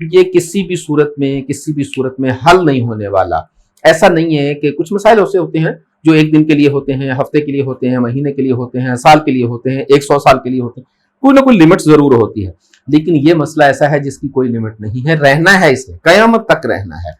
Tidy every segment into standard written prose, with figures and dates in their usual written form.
یہ کسی بھی صورت میں حل نہیں ہونے والا. ایسا نہیں ہے کہ کچھ مسائل ایسے ہوتے ہیں جو ایک دن کے لیے ہوتے ہیں, ہفتے کے لیے ہوتے ہیں, مہینے کے لیے ہوتے ہیں, سال کے لیے ہوتے ہیں, 100 سال کے لیے ہوتے ہیں, کوئی نہ کوئی لمٹ ضرور ہوتی ہے. لیکن یہ مسئلہ ایسا ہے جس کی کوئی لمٹ نہیں ہے, رہنا ہے, اسے قیامت تک رہنا ہے.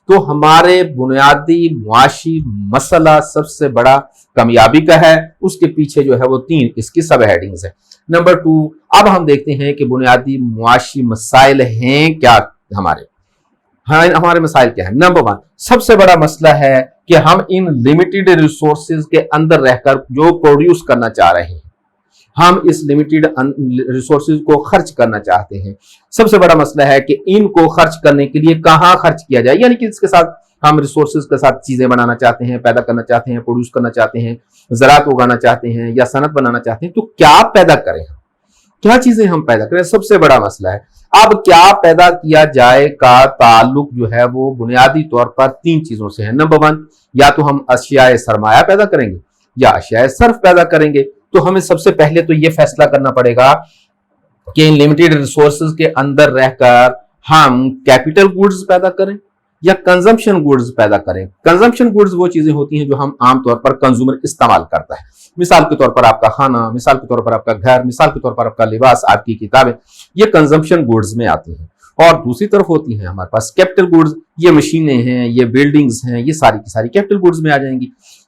تو ہمارے بنیادی معاشی مسئلہ سب سے بڑا کامیابی کا ہے. اس کے پیچھے جو ہے وہ 3 اس کی سب ہیڈنگز ہیں. نمبر 2, اب ہم دیکھتے ہیں کہ بنیادی معاشی مسائل ہیں کیا ہمارے مسائل کیا ہیں. نمبر 1, سب سے بڑا مسئلہ ہے کہ ہم ان لمیٹڈ ریسورسز کے اندر رہ کر جو پروڈیوس کرنا چاہ رہے ہیں, ہم اس لمیٹڈ ریسورسز کو خرچ کرنا چاہتے ہیں. سب سے بڑا مسئلہ ہے کہ ان کو خرچ کرنے کے لیے کہاں خرچ کیا جائے, یعنی کہ اس کے ساتھ ہم ریسورسز کے ساتھ چیزیں بنانا چاہتے ہیں, پیدا کرنا چاہتے ہیں, پروڈیوس کرنا چاہتے ہیں, زراعت اگانا چاہتے ہیں یا صنعت بنانا چاہتے ہیں, تو کیا پیدا کریں, کیا چیزیں ہم پیدا کریں, سب سے بڑا مسئلہ ہے. اب کیا پیدا کیا جائے کا تعلق جو ہے وہ بنیادی طور پر 3 چیزوں سے ہے. نمبر 1, یا تو ہم اشیاء سرمایہ پیدا کریں گے یا اشیاء صرف پیدا کریں گے. تو ہمیں سب سے پہلے تو یہ فیصلہ کرنا پڑے گا کہ ان لمیٹڈ ریسورسز کے اندر رہ کر ہم کیپٹل گوڈز پیدا کریں یا کنزمپشن گوڈز پیدا کریں. کنزمپشن گوڈز وہ چیزیں ہوتی ہیں جو ہم عام طور پر کنزیومر استعمال کرتا ہے. مثال کے طور پر آپ کا کھانا, مثال کے طور پر آپ کا گھر, مثال کے طور پر آپ کا لباس, آپ کی کتابیں, یہ کنزمپشن گوڈز میں آتی ہیں. اور دوسری طرف ہوتی ہیں ہمارے پاس کیپٹل گوڈز, یہ مشینیں ہیں, یہ بلڈنگز ہیں, یہ ساری کی ساری کیپٹل گوڈز میں آ جائیں گی.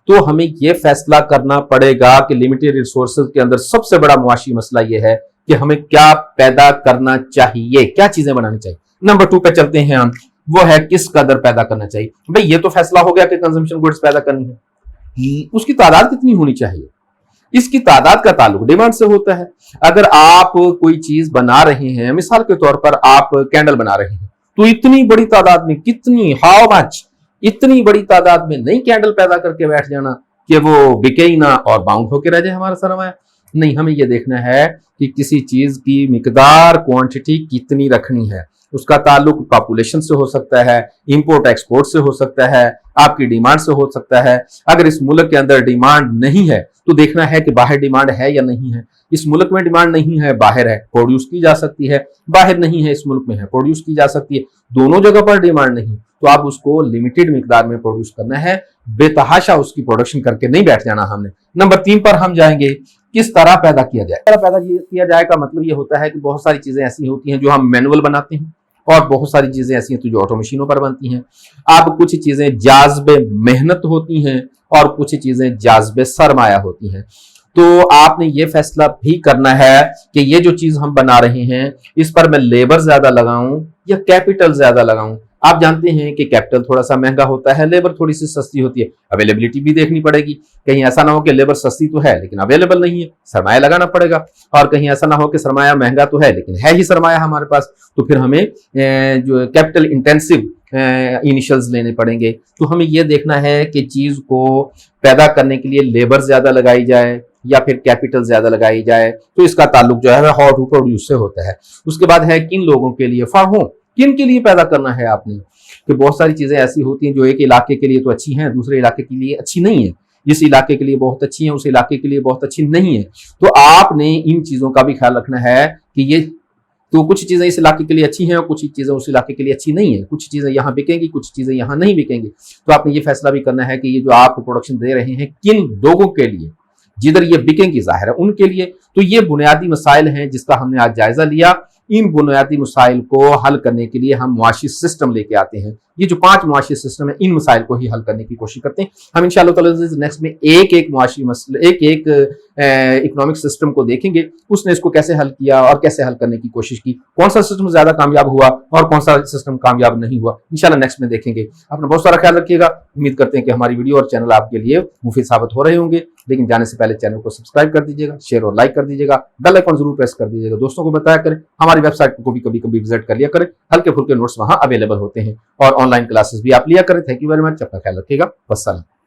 تو ہمیں یہ فیصلہ کرنا پڑے گا کہ لمیٹڈ ریسورسز کے اندر سب سے بڑا معاشی مسئلہ یہ ہے کہ ہمیں کیا پیدا کرنا چاہیے, کیا چیزیں بنانی چاہیے. نمبر 2 پہ چلتے ہیں ہم, وہ ہے کس قدر پیدا کرنا چاہیے. بھئی یہ تو فیصلہ ہو گیا کہ کنزمپشن گوڈز پیدا کرنی ہے, اس کی تعداد کتنی ہونی چاہیے. اس کی تعداد کا تعلق ڈیمانڈ سے ہوتا ہے. اگر آپ کوئی چیز بنا رہے ہیں, مثال کے طور پر آپ کینڈل بنا رہے ہیں, تو اتنی بڑی تعداد میں, کتنی, ہاؤ مچ, اتنی بڑی تعداد میں نہیں کینڈل پیدا کر کے بیٹھ جانا کہ وہ بکے ہی نہ اور باؤنڈ ہو کے رہ جائے ہمارا سرمایہ. نہیں, ہمیں یہ دیکھنا ہے کہ کسی چیز کی مقدار, کوانٹٹی کتنی رکھنی ہے. اس کا تعلق پاپولیشن سے ہو سکتا ہے, امپورٹ ایکسپورٹ سے ہو سکتا ہے, آپ کی ڈیمانڈ سے ہو سکتا ہے. اگر اس ملک کے اندر ڈیمانڈ نہیں ہے تو دیکھنا ہے کہ باہر ڈیمانڈ ہے یا نہیں ہے. اس ملک میں ڈیمانڈ نہیں ہے, باہر ہے, پروڈیوس کی جا سکتی ہے. باہر نہیں ہے, اس ملک میں ہے, پروڈیوس کی جا سکتی ہے. دونوں جگہ پر ڈیمانڈ نہیں تو آپ اس کو لمیٹڈ مقدار میں پروڈیوس کرنا ہے, بے تحاشا اس کی پروڈکشن کر کے نہیں بیٹھ جانا ہم نے. نمبر 3 پر ہم جائیں گے, کس طرح پیدا کیا جائے. پیدا کیا جائے کا مطلب یہ ہوتا ہے کہ بہت ساری چیزیں ایسی ہوتی ہیں جو ہم مینول بناتے ہیں, اور بہت ساری چیزیں ایسی ہیں جو آٹو مشینوں پر بنتی ہیں. اب کچھ چیزیں جاذب محنت ہوتی ہیں اور کچھ چیزیں جاذب سرمایہ ہوتی ہیں. تو آپ نے یہ فیصلہ بھی کرنا ہے کہ یہ جو چیز ہم بنا رہے ہیں اس پر میں لیبر زیادہ لگاؤں یا کیپٹل زیادہ لگاؤں. آپ جانتے ہیں کہ کیپٹل تھوڑا سا مہنگا ہوتا ہے, لیبر تھوڑی سی سستی ہوتی ہے. اویلیبلٹی بھی دیکھنی پڑے گی, کہیں ایسا نہ ہو کہ لیبر سستی تو ہے لیکن اویلیبل نہیں ہے, سرمایہ لگانا پڑے گا. اور کہیں ایسا نہ ہو کہ سرمایہ مہنگا تو ہے لیکن ہے ہی سرمایہ ہمارے پاس, تو پھر ہمیں جو کیپٹل انٹینسو انیشلز لینے پڑیں گے. تو ہمیں یہ دیکھنا ہے کہ چیز کو پیدا کرنے کے لیے لیبر زیادہ لگائی جائے یا پھر کیپٹل زیادہ لگائی جائے. تو اس کا تعلق جو ہے ہاؤ ٹو پروڈیوس سے ہوتا ہے. اس کے بعد ہے کن لوگوں کے لیے, فار ہوم, کن کے لیے پیدا کرنا ہے آپ نے. کہ بہت ساری چیزیں ایسی ہوتی ہیں جو ایک علاقے کے لیے تو اچھی ہیں, دوسرے علاقے کے لیے اچھی نہیں ہیں. اس علاقے کے لیے بہت اچھی ہیں, اس علاقے کے لیے بہت اچھی نہیں ہیں. تو آپ نے ان چیزوں کا بھی خیال رکھنا ہے کہ یہ تو کچھ چیزیں اس علاقے کے لیے اچھی ہیں اور کچھ چیزیں اس علاقے کے لیے اچھی نہیں ہیں. کچھ چیزیں یہاں بکیں گی, کچھ چیزیں یہاں نہیں بکیں گی. تو آپ نے یہ فیصلہ بھی کرنا ہے کہ یہ جو آپ پروڈکشن دے رہے ہیں کن لوگوں کے لیے, جدھر یہ بکیں گی ظاہر ہے ان کے لیے. تو یہ بنیادی مسائل ہیں جس کا ہم نے آج جائزہ لیا. ان بنیادی مسائل کو حل کرنے کے لیے ہم معاشی سسٹم لے کے آتے ہیں. یہ جو 5 معاشی سسٹم ہیں ان مسائل کو ہی حل کرنے کی کوشش کرتے ہیں. ہم انشاءاللہ تعالی نیکسٹ میں ایک معاشی مسئلہ, ایک اکنامک سسٹم کو دیکھیں گے, اس نے اس کو کیسے حل کیا اور کیسے حل کرنے کی کوشش کی, کون سا سسٹم زیادہ کامیاب ہوا اور کون سا سسٹم کامیاب نہیں ہوا. انشاءاللہ نیکسٹ میں دیکھیں گے. اپنا بہت سارا خیال رکھیے گا. امید کرتے ہیں کہ ہماری ویڈیو اور چینل آپ کے لیے مفید ثابت ہو رہے ہوں گے. لیکن جانے سے پہلے چینل کو سبسکرائب کر دیجیے گا, شیئر اور لائک کر دیجیے گا, بیل آئیکن ضرور پریس کر دیجیے گا, دوستوں کو بتایا کریں. ہماری ویب سائٹ کو بھی کبھی وزٹ کر لیا کریں, ہلکے پھلکے نوٹس وہاں اویلیبل ہوتے ہیں اور آن لائن کلاسز بھی آپ لیا کریں. تھینک یو ویری مچ, اپنا خیال رکھیے گا. والسلام.